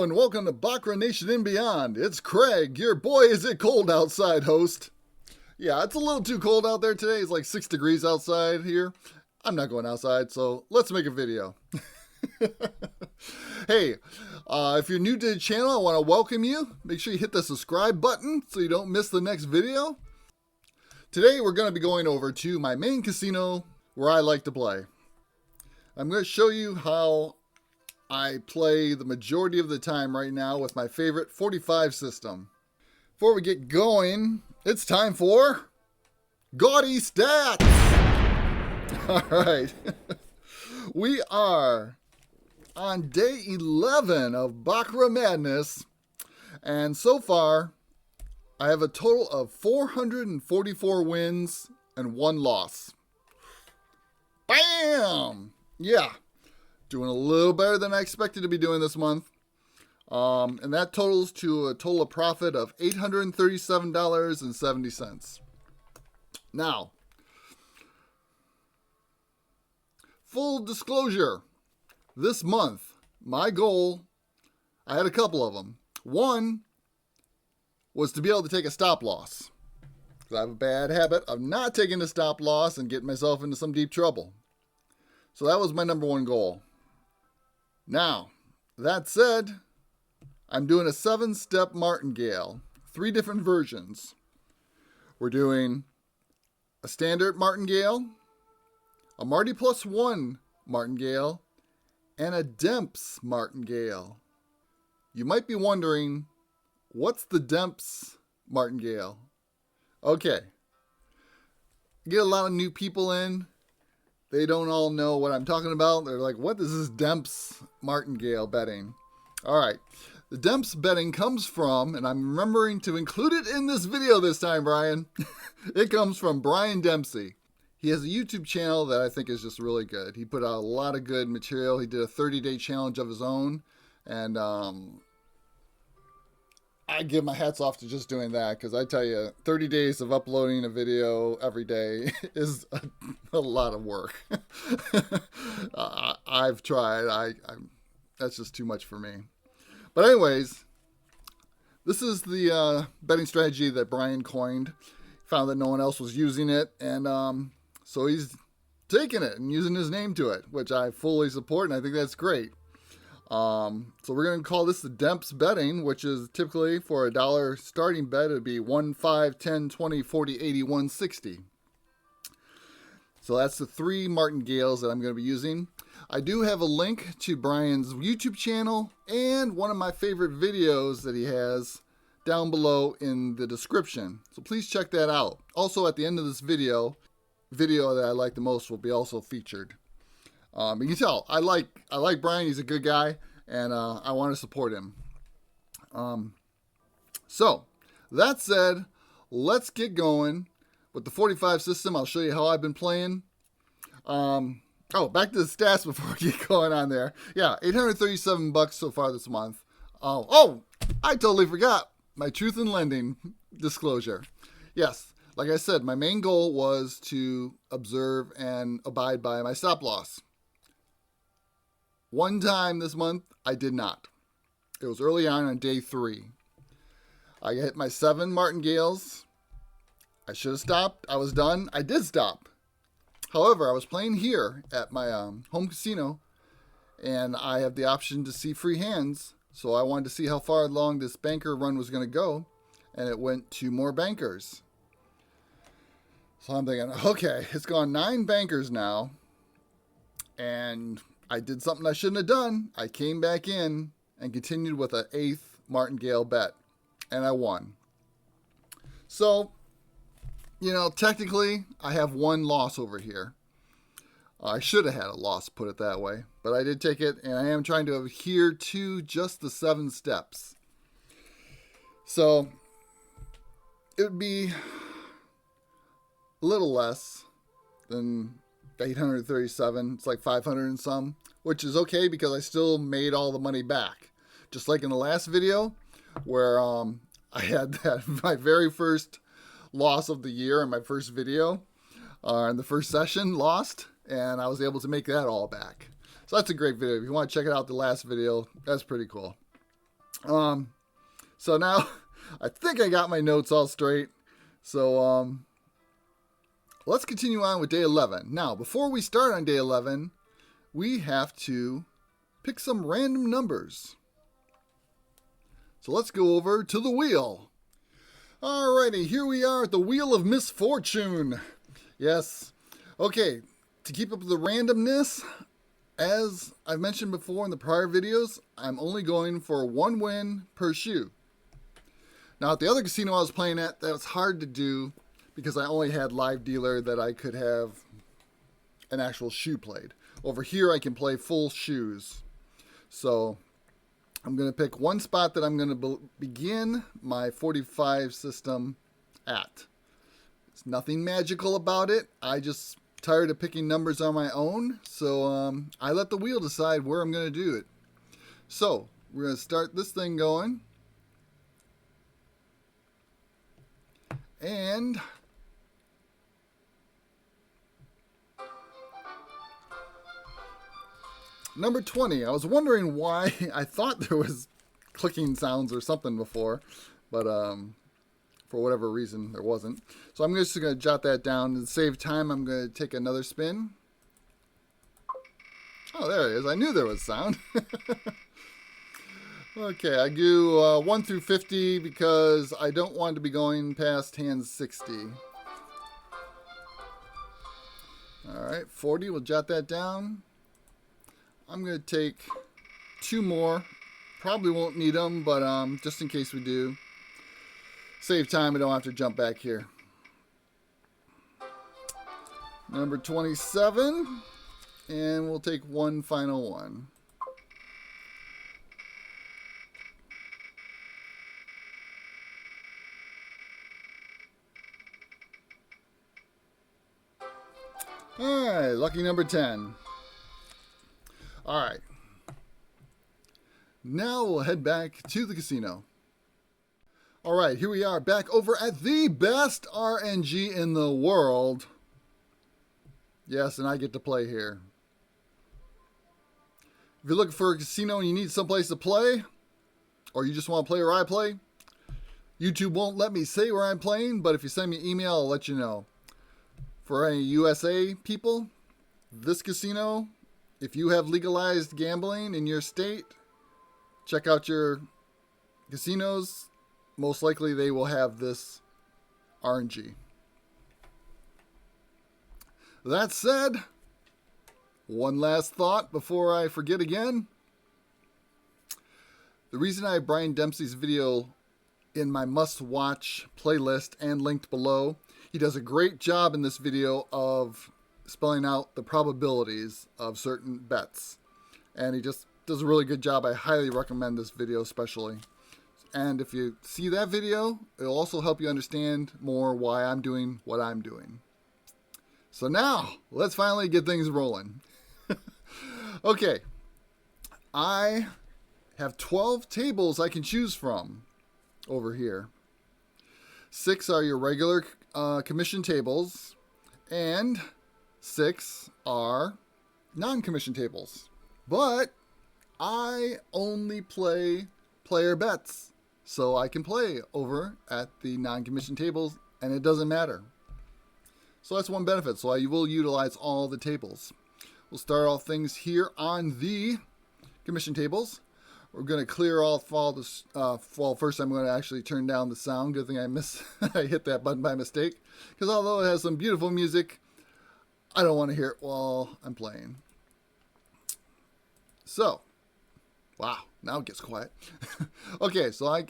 and welcome to BaccaratNation and beyond. It's Craig, your boy is it cold outside host. Yeah, it's a little too cold out there today. It's like 6 degrees outside here. I'm not going outside, so let's make a video. Hey, if you're new to the channel, I want to welcome you. Make sure you hit the subscribe button so you don't miss the next video. Today we're going to be going over to my main casino where I like to play. I'm going to show you how I play the majority of the time right now with my favorite 45 system. Before we get going, it's time for Gaudy Stats! Alright, we are on day 11 of Baccarat Madness, and so far I have a total of 444 wins and 1 loss. Bam! Yeah. Doing a little better than I expected to be doing this month. And that totals to a total of profit of $837.70. Now, full disclosure, this month, my goal, I had a couple of them. One was to be able to take a stop loss. Because I have a bad habit of not taking a stop loss and getting myself into some deep trouble. So that was my number one goal. Now, that said, I'm doing a 7-step martingale, 3 different versions. We're doing a standard martingale, a Marty plus 1 martingale, and a Dempsey martingale. You might be wondering, what's the Dempsey martingale? Okay, get a lot of new people in. They don't all know what I'm talking about. They're like, what is this Dempsey martingale betting? All right. The Dempsey betting comes from, and I'm remembering to include it in this video this time, Brian. It comes from Brian Dempsey. He has a YouTube channel that I think is just really good. He put out a lot of good material. He did a 30-day challenge of his own. And I give my hats off to just doing that, because I tell you, 30 days of uploading a video every day is a lot of work. I've tried. That's just too much for me. But anyways, this is the betting strategy that Brian coined. Found that no one else was using it, and so he's taking it and using his name to it, which I fully support, and I think that's great. So we're going to call this the Dempsey betting, which is typically for $1 starting bet, it would be 1, 5, 10, 20, 40, 80, 160. So that's the 3 martingales that I'm going to be using. I do have a link to Brian's YouTube channel and one of my favorite videos that he has down below in the description. So please check that out. Also at the end of this video that I like the most will be also featured. You can tell I like Brian. He's a good guy, and I want to support him. So that said, let's get going with the 45 system. I'll show you how I've been playing. Oh, back to the stats before we get going on there. Yeah, $837 so far this month. Oh, I totally forgot my truth in lending disclosure. Yes, like I said, my main goal was to observe and abide by my stop loss. One time this month, I did not. It was early on day 3. I hit my 7 martingales. I should have stopped. I was done. I did stop. However, I was playing here at my home casino, and I have the option to see free hands. So I wanted to see how far along this banker run was going to go, and it went to more bankers. So I'm thinking, okay, it's gone 9 bankers now, and I did something I shouldn't have done. I came back in and continued with an 8th martingale bet, and I won. So, technically, I have 1 loss over here. I should have had a loss, put it that way, but I did take it, and I am trying to adhere to just the 7 steps. So, it would be a little less than 837. It's like 500 and some, which is okay because I still made all the money back. Just like in the last video where I had my very first loss of the year in my first video, in the first session, lost, and I was able to make that all back. So that's a great video. If you want to check it out, the last video, that's pretty cool. So now I think I got my notes all straight. So let's continue on with day 11. Now, before we start on day 11, we have to pick some random numbers. So let's go over to the wheel. Alrighty, here we are at the Wheel of Misfortune. Yes. Okay, to keep up the randomness, as I've mentioned before in the prior videos, I'm only going for 1 win per shoe. Now, at the other casino I was playing at, that was hard to do because I only had live dealer that I could have an actual shoe played. Over here, I can play full shoes. So I'm going to pick one spot that I'm going to begin my 45 system at. There's nothing magical about it. I just tired of picking numbers on my own. So I let the wheel decide where I'm going to do it. So we're going to start this thing going. And number 20. I was wondering why I thought there was clicking sounds or something before, but for whatever reason there wasn't. So I'm just going to jot that down. To save time, I'm going to take another spin. Oh, there it is. I knew there was sound. Okay, I do 1 through 50 because I don't want to be going past hand 60. Alright, 40. We'll jot that down. I'm going to take 2 more. Probably won't need them, but just in case we do. Save time, I don't have to jump back here. Number 27. And we'll take one final one. Alright, lucky number 10. Alright. Now we'll head back to the casino. Alright, here we are back over at the best RNG in the world. Yes, and I get to play here. If you're looking for a casino and you need someplace to play, or you just want to play where I play, YouTube won't let me say where I'm playing, but if you send me an email, I'll let you know. For any USA people, this casino, if you have legalized gambling in your state, check out your casinos. Most likely they will have this RNG. That said, one last thought before I forget again. The reason I have Brian Dempsey's video in my must-watch playlist and linked below, he does a great job in this video of spelling out the probabilities of certain bets. And he just does a really good job. I highly recommend this video especially. And if you see that video, it'll also help you understand more why I'm doing what I'm doing. So now, let's finally get things rolling. Okay, I have 12 tables I can choose from over here. 6 are your regular commission tables, and 6 are non-commission tables. But I only play player bets, so I can play over at the non-commission tables, and it doesn't matter. So that's one benefit. So I will utilize all the tables. We'll start all things here on the commission tables. We're going to clear all this. Well, first I'm going to actually turn down the sound. Good thing I hit that button by mistake. Because although it has some beautiful music, I don't want to hear it while I'm playing. So, wow, now it gets quiet. Okay, so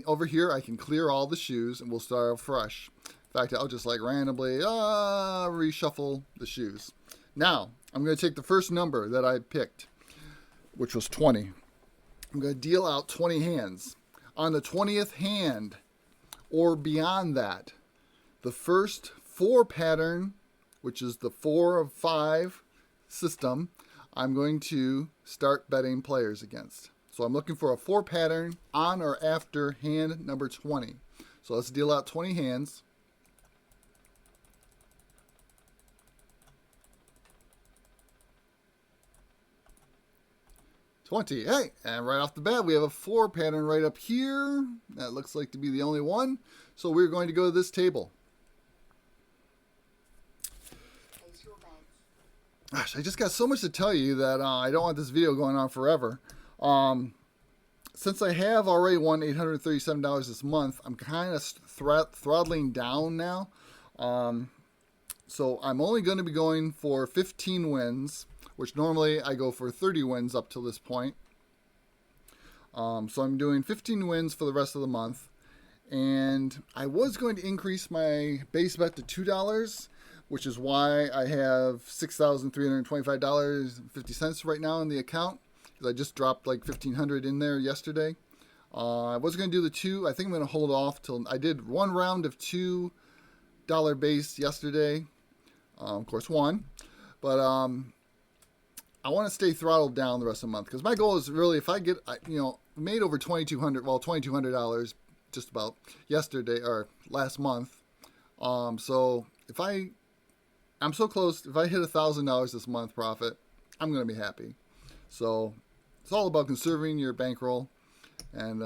over here I can clear all the shoes and we'll start fresh. In fact, I'll just randomly reshuffle the shoes. Now, I'm going to take the first number that I picked, which was 20. I'm going to deal out 20 hands. On the 20th hand, or beyond that, the first 4 pattern, which is the 4 of 5 system, I'm going to start betting players against. So I'm looking for a 4 pattern on or after hand number 20. So let's deal out 20 hands. 20. Hey, and right off the bat, we have a 4 pattern right up here. That looks like to be the only one. So we're going to go to this table. Gosh, I just got so much to tell you that I don't want this video going on forever. Since I have already won $837 this month, I'm kind of throttling down now. So I'm only going to be going for 15 wins, which normally I go for 30 wins up till this point. So I'm doing 15 wins for the rest of the month. And I was going to increase my base bet to $2, which is why I have $6,325.50 right now in the account. Because I just dropped like $1,500 in there yesterday. I was going to do the 2. I think I'm going to hold off till I did one round of $2 base yesterday. Of course, won. But I want to stay throttled down the rest of the month. Because my goal is really, if I get, made over $2,200 just about yesterday or last month. So if I'm so close, if I hit $1,000 this month profit, I'm going to be happy. So it's all about conserving your bankroll and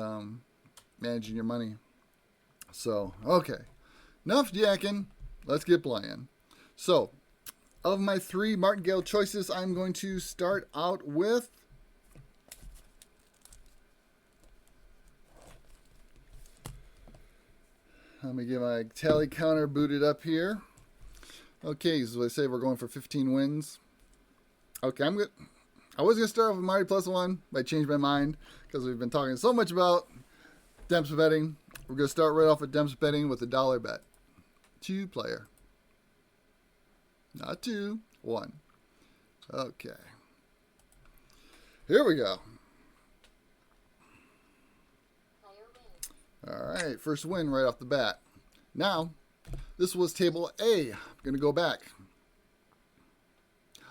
managing your money. So, okay. Enough yakking. Let's get playing. So, of my 3 martingale choices, I'm going to start out with let me get my tally counter booted up here. Okay, so I say we're going for 15 wins. Okay, I'm good. I was going to start off with Marty +1, but I changed my mind because we've been talking so much about Dempsey betting. We're going to start right off with Dempsey betting with a $1 bet. 2 player. Not 2, 1. Okay. Here we go. All right, first win right off the bat. Now, this was table A. I'm going to go back.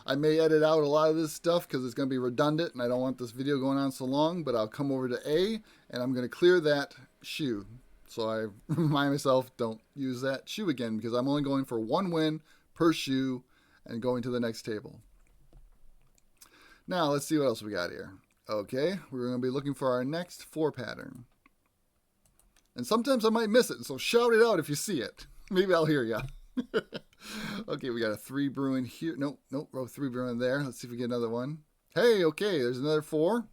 I may edit out a lot of this stuff because it's going to be redundant and I don't want this video going on so long, but I'll come over to A and I'm going to clear that shoe. So I remind myself, don't use that shoe again because I'm only going for 1 win per shoe and going to the next table. Now, let's see what else we got here. Okay, we're going to be looking for our next 4 pattern. And sometimes I might miss it, so shout it out if you see it. Maybe I'll hear ya. Okay, we got a 3 brewing here. Nope, row 3 brewing there. Let's see if we get another one. Hey, okay, there's another 4.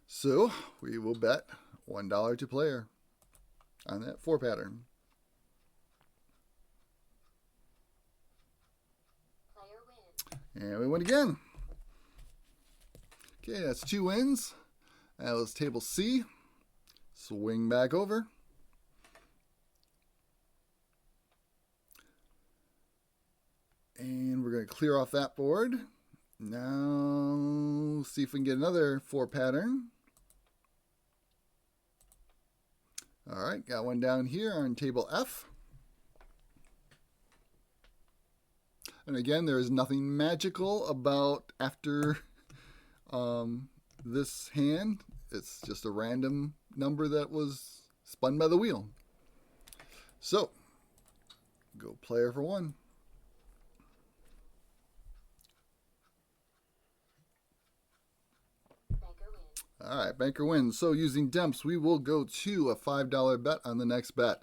So, we will bet $1 to player on that 4 pattern. And we win again. Okay, that's 2 wins. That was table C. Swing back over. And we're going to clear off that board. Now, see if we can get another 4 pattern. All right, got one down here on table F. And again, there is nothing magical about after this hand. It's just a random number that was spun by the wheel. So, go player for 1. All right, banker wins. So using Demps, we will go to a $5 bet on the next bet.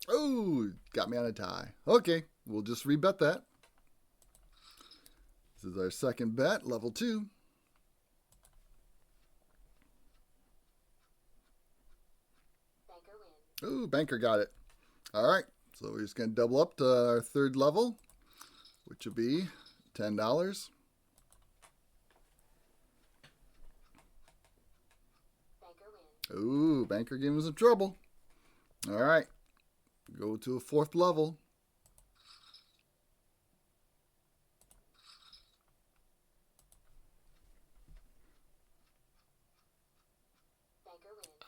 Oh, got me on a tie. Okay, we'll just rebet that. This is our second bet, level 2. Ooh, banker got it. All right, so we're just going to double up to our 3rd level, which will be $10. Ooh, banker gave him some trouble. All right, go to a 4th level.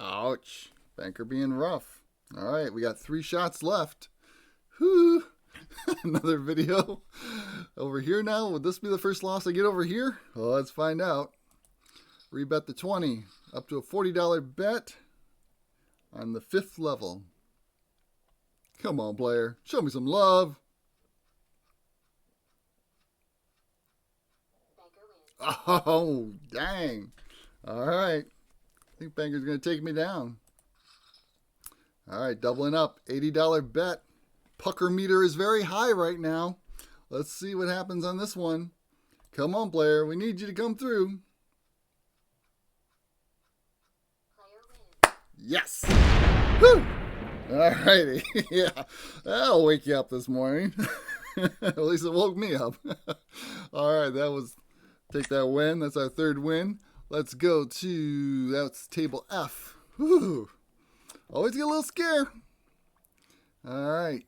Ouch, banker being rough. All right, we got 3 shots left. Whew. Another video over here now. Would this be the first loss I get over here? Well, let's find out. Rebet the 20 up to a $40 bet. on the 5th level. Come on, player. Show me some love. Oh, dang. All right. I think Banker's going to take me down. All right, doubling up. $80 bet. Pucker meter is very high right now. Let's see what happens on this one. Come on, player. We need you to come through. Yes. Woo. All righty. Yeah, that'll wake you up this morning. At least it woke me up. All right, take that win. That's our 3rd win. Let's go to, that's table F. Whew. Always get a little scare. All right.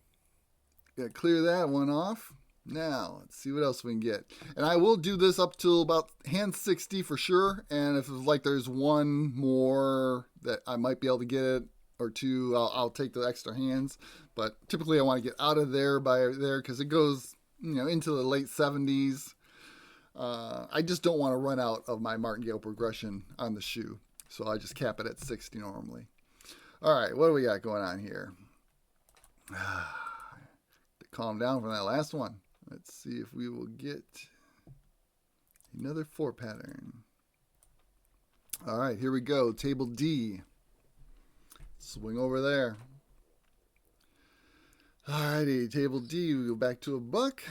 Got to clear that one off. Now, let's see what else we can get. And I will do this up till about hand 60 for sure. And if it's like there's one more that I might be able to get it, or two, I'll take the extra hands. But typically I want to get out of there by there because it goes, into the late 70s. I just don't want to run out of my martingale progression on the shoe. So I just cap it at 60 normally. All right, what do we got going on here? Calm down from that last one. Let's see if we will get another 4 pattern. All right, here we go. Table D. Swing over there. All righty, table D. We go back to a buck.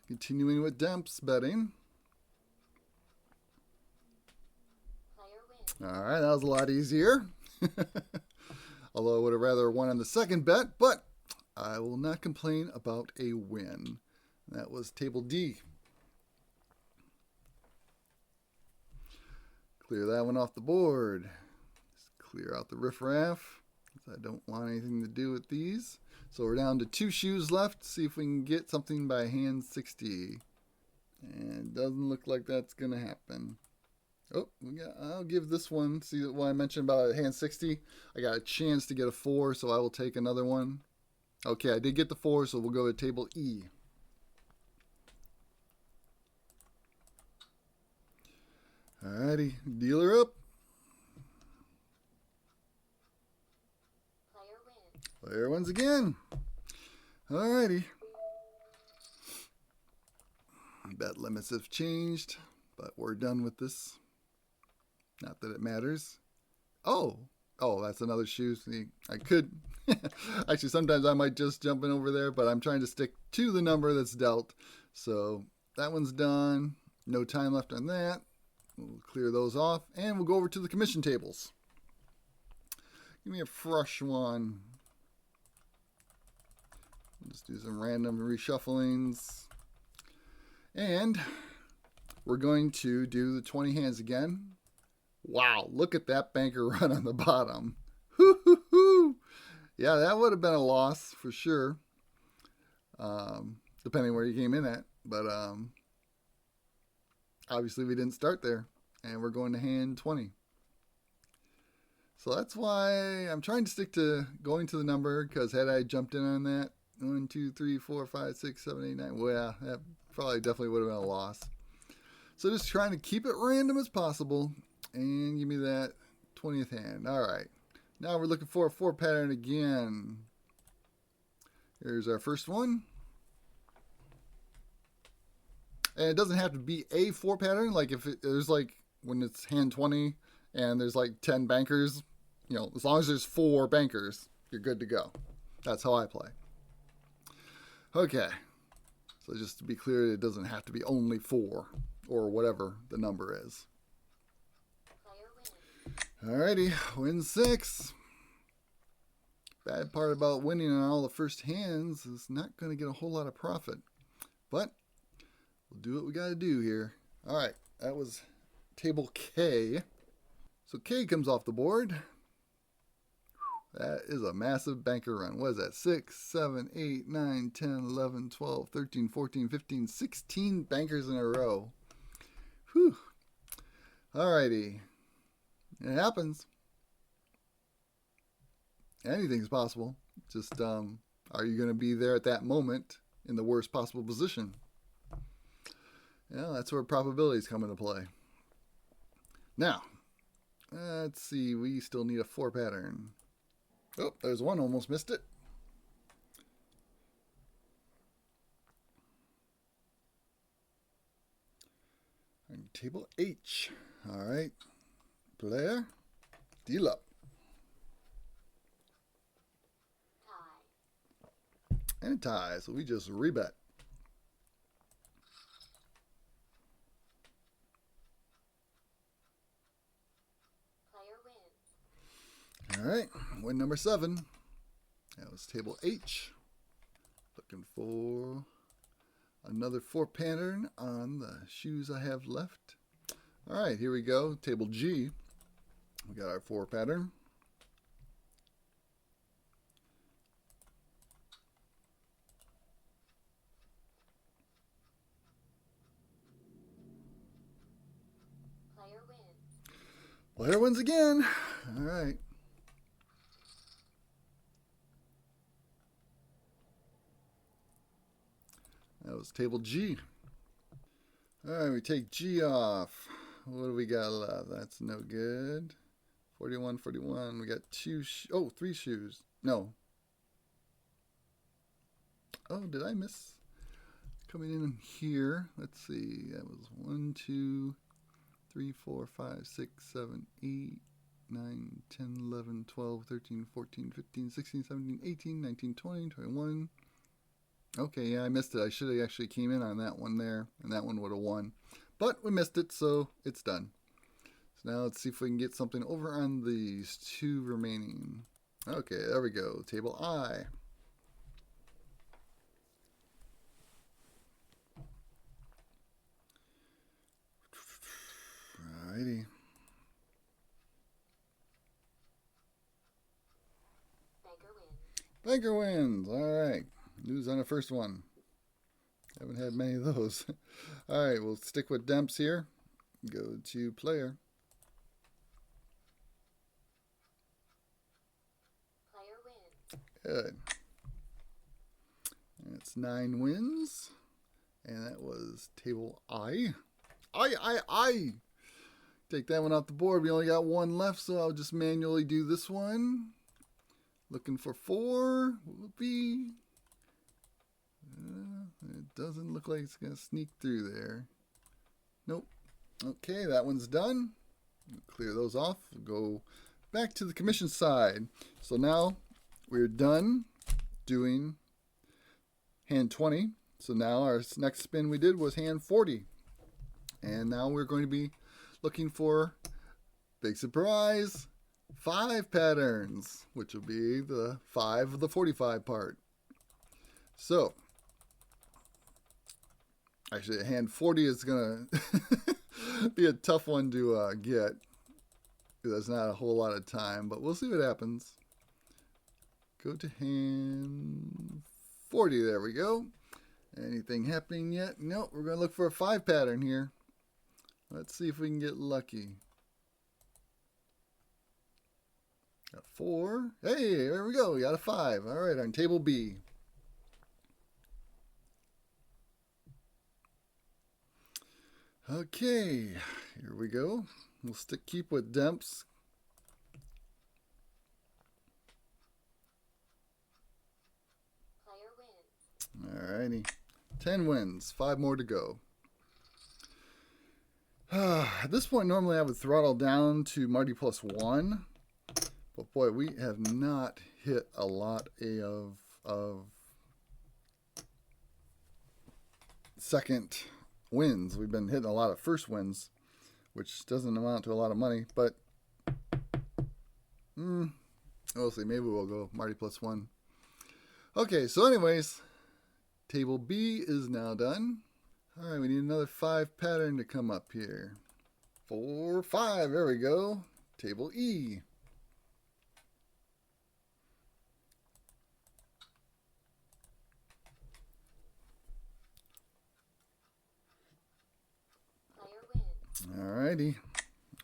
Continuing with Demps betting. All right, that was a lot easier. Although I would have rather won on the 2nd bet, but I will not complain about a win. That was table D. Clear that one off the board. Just clear out the riffraff. I don't want anything to do with these. So we're down to 2 shoes left. See if we can get something by hand 60. And it doesn't look like that's going to happen. Oh, I'll give this one. See what I mentioned about hand 60? I got a chance to get a 4, so I will take another one. Okay, I did get the 4, so we'll go to table E. Alrighty, dealer up. Player wins again. Alrighty. Bet limits have changed, but we're done with this. Not that it matters. Oh, that's another shoe. See, I could. Actually, sometimes I might just jump in over there, but I'm trying to stick to the number that's dealt. So that one's done. No time left on that. We'll clear those off, and we'll go over to the commission tables. Give me a fresh one. We'll just do some random reshufflings. And we're going to do the 20 hands again. Wow, look at that banker run on the bottom. Hoo-hoo-hoo. Yeah, that would have been a loss for sure. Depending where you came in at. But obviously we didn't start there. And we're going to hand 20. So that's why I'm trying to stick to going to the number, because had I jumped in on that, 1, 2, 3, 4, 5, 6, 7, 8, 9, well, that probably definitely would have been a loss. So just trying to keep it random as possible. And give me that 20th hand. All right. Now we're looking for a 4 pattern again. Here's our first one. And it doesn't have to be a 4 pattern. Like if there's like when it's hand 20 and there's like 10 bankers, as long as there's 4 bankers, you're good to go. That's how I play. Okay. So just to be clear, it doesn't have to be only 4 or whatever the number is. Alrighty, win 6. Bad part about winning on all the first hands is not going to get a whole lot of profit. But we'll do what we got to do here. Alright, that was table K. So K comes off the board. That is a massive banker run. What is that? 6, 7, 8, 9, 10, 11, 12, 13, 14, 15, 16 bankers in a row. Whew. Alrighty. It happens. Anything's possible. Just, are you going to be there at that moment in the worst possible position? Yeah, that's where probabilities come into play. Now, let's see. We still need a 4 pattern. Oh, there's one. Almost missed it. And table H. All right. Player. Deal up. And tie. So we just rebet. All right. Win number 7. That was table H. Looking for another 4 pattern on the shoes I have left. All right, here we go. Table G. We got our 4 pattern. Player wins again. All right. That was table G. All right, we take G off. What do we got left? That's no good. 41, 41. We got 3 shoes. No. Oh, did I miss? Coming in here. Let's see. That was 1, 2, 3, 4, 5, 6, 7, 8, 9, 10, 11, 12, 13, 14, 15, 16, 17, 18, 19, 20, 21. Okay, yeah, I missed it. I should have actually came in on that one there, and that one would have won. But we missed it, so it's done. So now let's see if we can get something over on these 2 remaining. Okay, there we go. Table I. Alrighty. Banker wins. Alright. News on the first one. Haven't had many of those. Alright, we'll stick with Demps here. Go to player. Good. And it's 9 wins. And that was table I. I. Take that one off the board. We only got 1 left, so I'll just manually do this one. Looking for 4. Will it be? It doesn't look like it's going to sneak through there. Nope. Okay, that one's done. We'll clear those off. We'll go back to the commission side. So now we're done doing hand 20. So now our next spin we did was hand 40. And now we're going to be looking for, big surprise, 5 patterns, which will be the 5 of the 45 part. So, actually, hand 40 is going to be a tough one to get, because that's not a whole lot of time, but we'll see what happens. Go to hand 40, there we go. Anything happening yet? Nope, we're going to look for a 5 pattern here. Let's see if we can get lucky. Got 4. Hey, there we go. We got a 5. All right, on table B. Okay, here we go. We'll keep with Demps. All righty. 10 wins. 5 more to go. At this point, normally I would throttle down to Marty +1. But boy, we have not hit a lot of second wins. We've been hitting a lot of first wins, which doesn't amount to a lot of money. But we'll see. Maybe we'll go Marty +1. Okay, so anyways, table B is now done. All right, we need another 5 pattern to come up here. 4, 5, there we go. Table E. All righty,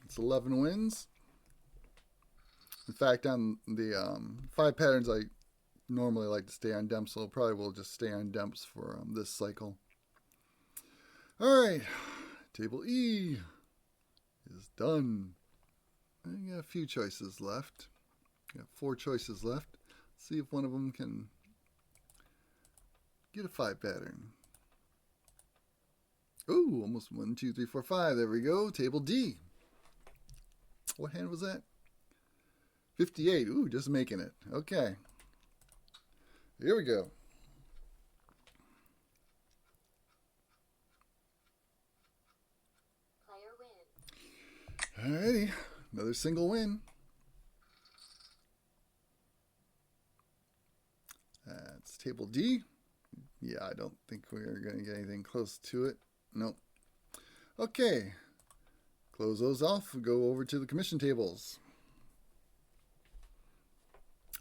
it's 11 wins. In fact, on the 5 patterns, I normally like to stay on Demps, so probably will just stay on Demps for this cycle. All right, table E is done. I got a few choices left. Got 4 choices left. Let's see if one of them can get a 5 pattern. Ooh, almost 1, 2, 3, 4, 5. There we go. Table D. What hand was that? 58. Ooh, just making it. Okay. Here we go. Alrighty, another single win. That's table D. Yeah, I don't think we're going to get anything close to it. Nope. Okay, close those off. We'll go over to the commission tables.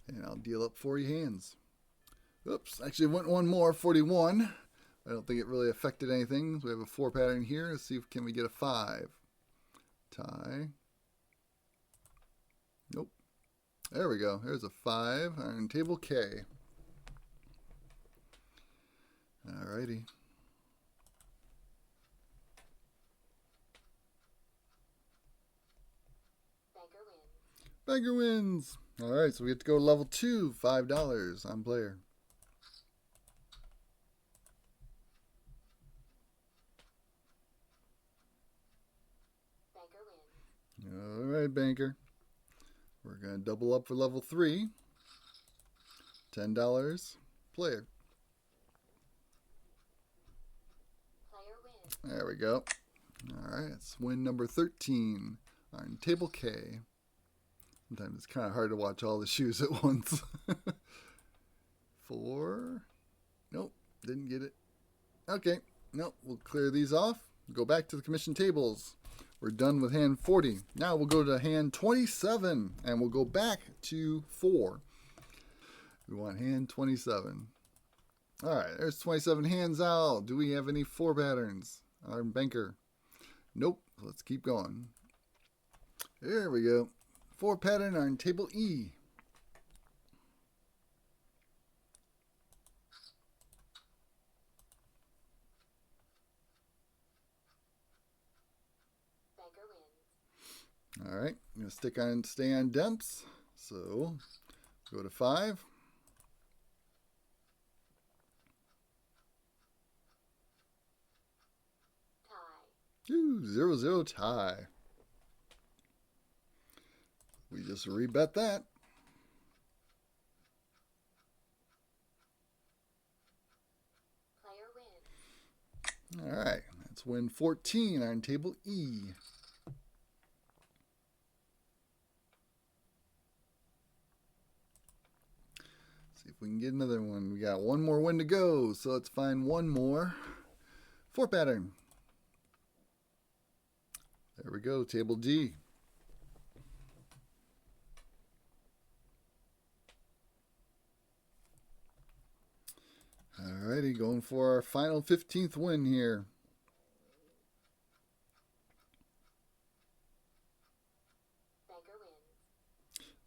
And I'll deal up 40 hands. Oops, actually went one more, 41. I don't think it really affected anything. So we have a 4 pattern here. Let's see if can we get a 5. Tie. Nope. There we go. There's a 5 on table K. Alrighty. Banker wins. Alright, so we get to go to level 2, $5 on player. Alright, banker. We're going to double up for level 3. $10 player. There we go. Alright, it's win number 13 on table K. Sometimes it's kind of hard to watch all the shoes at once. 4. Nope, didn't get it. Okay, nope, we'll clear these off. Go back to the commission tables. We're done with hand 40. Now we'll go to hand 27 and we'll go back to 4. We want hand 27. Alright, there's 27 hands out. Do we have any 4 patterns? Our banker. Nope. Let's keep going. There we go. 4 pattern on table E. Alright, I'm going to stay on Demps. So, go to 5. Tie. Ooh, 0-0 tie. We just rebet that. Player win. Alright, that's win 14 on table E. See if we can get another one. We got one more win to go, so let's find one more. 4 pattern. There we go, table D. Alrighty, going for our final 15th win here.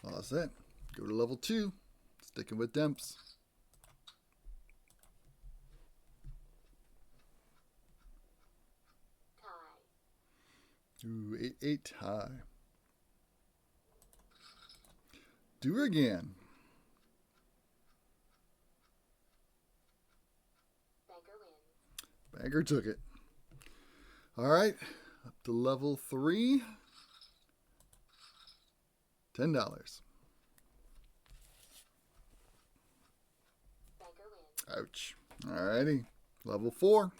All set. Go to level 2. Sticking with Demps. Tie. Ooh, 8-8 tie. Do it again. Banker took it. All right, up to level 3. $10. Ouch. All righty, level 4.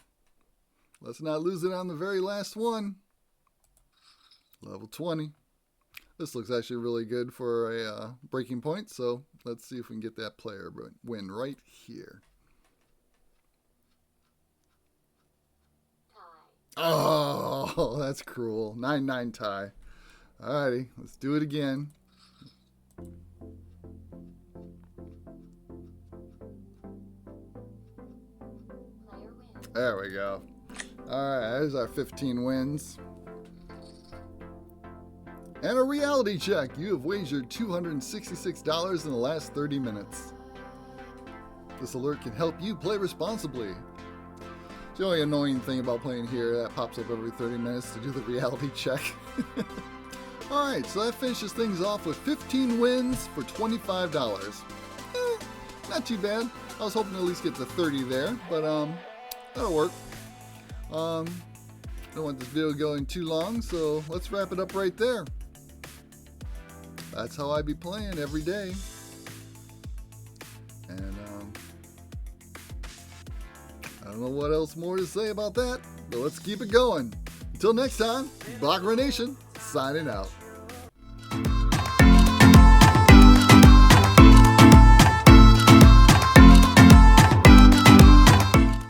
Let's not lose it on the very last one. Level 20. This looks actually really good for a breaking point, so let's see if we can get that player win right here. Oh, that's cruel. 9-9 tie. Alrighty, let's do it again. There we go. Alright, there's our 15 wins. And a reality check. You have wagered $266 in the last 30 minutes. This alert can help you play responsibly. The only annoying thing about playing here, that pops up every 30 minutes to do the reality check. Alright, so that finishes things off with 15 wins for $25. Not too bad. I was hoping to at least get to 30 there, but that'll work. I don't want this video going too long, so let's wrap it up right there. That's how I be playing every day. And I don't know what else more to say about that, but let's keep it going. Until next time, BaccaratNation signing out.